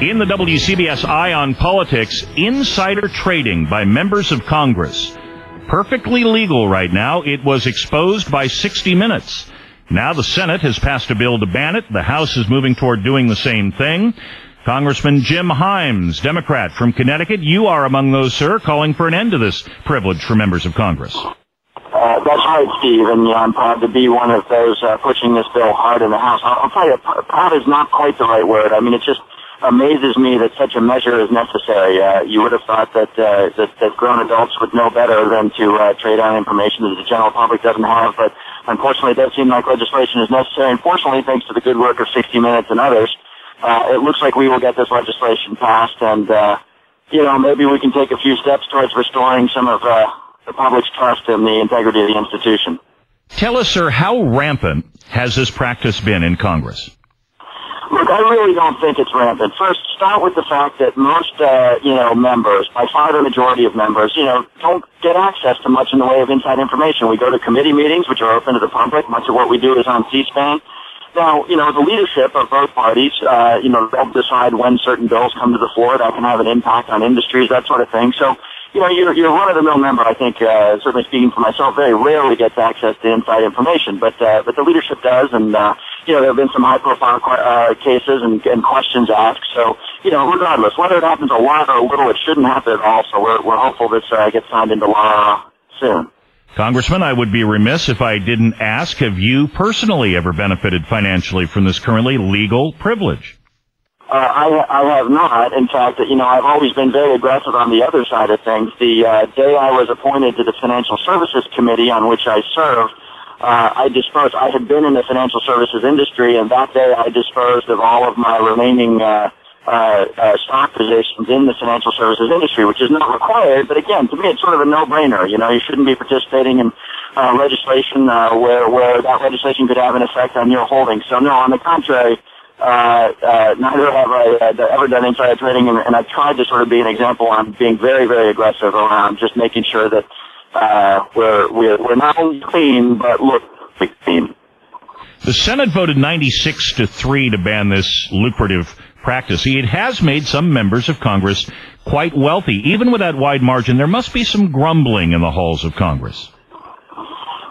In the WCBS Eye on Politics, insider trading by members of Congress. Perfectly legal right now. It was exposed by 60 Minutes. Now the Senate has passed a bill to ban it. The House is moving toward doing the same thing. Congressman Jim Himes, Democrat from Connecticut, you are among those, sir, calling for an end to this privilege for members of Congress. That's right, Steve, and I'm proud to be one of those pushing this bill hard in the House. I'll tell you, proud is not quite the right word. I mean, it just amazes me that such a measure is necessary. You would have thought that grown adults would know better than to trade on information that the general public doesn't have, but unfortunately it does seem like legislation is necessary. Unfortunately, thanks to the good work of 60 Minutes and others, it looks like we will get this legislation passed, and maybe we can take a few steps towards restoring some of the public's trust in the integrity of the institution. Tell us, sir, how rampant has this practice been in Congress? Look, I really don't think it's rampant. First, start with the fact that most, members, by far the majority of members, don't get access to much in the way of inside information. We go to committee meetings, which are open to the public. Much of what we do is on C-SPAN. Now, the leadership of both parties, they'll decide when certain bills come to the floor that can have an impact on industries, that sort of thing. So, you're run-of-the-mill member, I think, certainly speaking for myself, very rarely gets access to inside information, but the leadership does, and, there have been some high-profile cases and questions asked, so, regardless, whether it happens a lot or a little, it shouldn't happen at all, so we're hopeful this gets signed into law soon. Congressman, I would be remiss if I didn't ask, have you personally ever benefited financially from this currently legal privilege? I have not. In fact, I've always been very aggressive on the other side of things. The day I was appointed to the Financial Services Committee on which I served, I had been in the financial services industry, and that day I disposed of all of my remaining stock positions in the financial services industry, which is not required, but again, to me it's sort of a no-brainer. You shouldn't be participating in legislation where that legislation could have an effect on your holdings. So no, on the contrary, neither have I ever done insider trading, and I've tried to sort of be an example on being very, very aggressive around just making sure that we're not only clean, but look clean. The Senate voted 96-3 to ban this lucrative practice. It has made some members of Congress quite wealthy. Even with that wide margin, there must be some grumbling in the halls of Congress.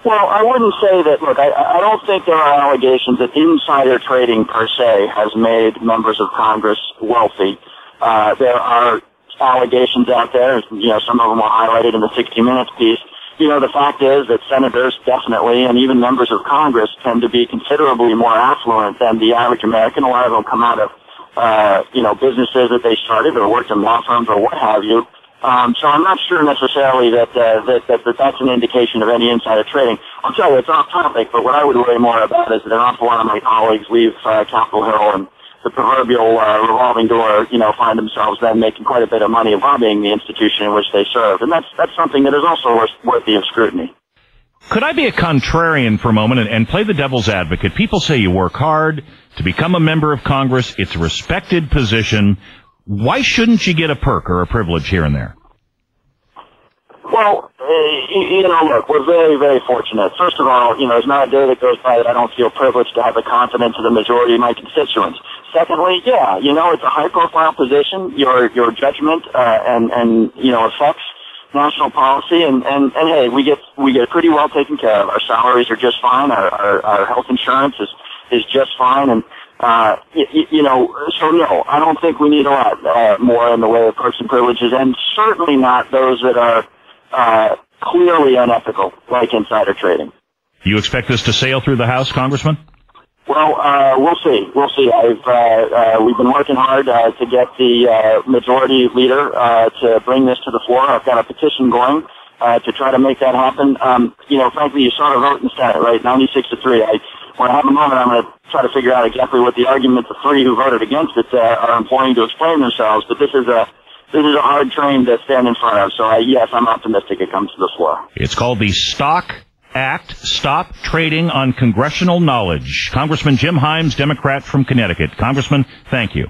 Well, I wouldn't say that. Look, I don't think there are allegations that insider trading per se has made members of Congress wealthy. There are allegations out there, some of them were highlighted in the 60 Minutes piece. The fact is that senators definitely, and even members of Congress, tend to be considerably more affluent than the average American. A lot of them come out of, businesses that they started or worked in law firms or what have you. So I'm not sure necessarily that that's an indication of any insider trading. I'll tell you, it's off topic, but what I would worry more about is that an awful lot of my colleagues leave Capitol Hill and the proverbial revolving door, find themselves then making quite a bit of money lobbying the institution in which they serve. And that's something that is also worthy of scrutiny. Could I be a contrarian for a moment and play the devil's advocate? People say you work hard to become a member of Congress. It's a respected position. Why shouldn't you get a perk or a privilege here and there? Well, look, we're very, very fortunate. First of all, there's not a day that goes by that I don't feel privileged to have the confidence of the majority of my constituents. Secondly, it's a high-profile position. Your judgment and affects national policy, and hey, we get pretty well taken care of. Our salaries are just fine. Our health insurance is just fine, and so no, I don't think we need a lot more in the way of perks and privileges, and certainly not those that are clearly unethical, like insider trading. You expect this to sail through the House, Congressman? Well, we'll see. We've been working hard to get the majority leader to bring this to the floor. I've got a petition going to try to make that happen. Frankly, you saw the vote in the Senate, right? 96-3. When I have a moment, I'm going to try to figure out exactly what the argument the three who voted against it are employing to explain themselves. But this is a hard train to stand in front of. So yes, I'm optimistic it comes to the floor. It's called the Stock Act, Stop Trading on Congressional Knowledge. Congressman Jim Himes, Democrat from Connecticut. Congressman, thank you.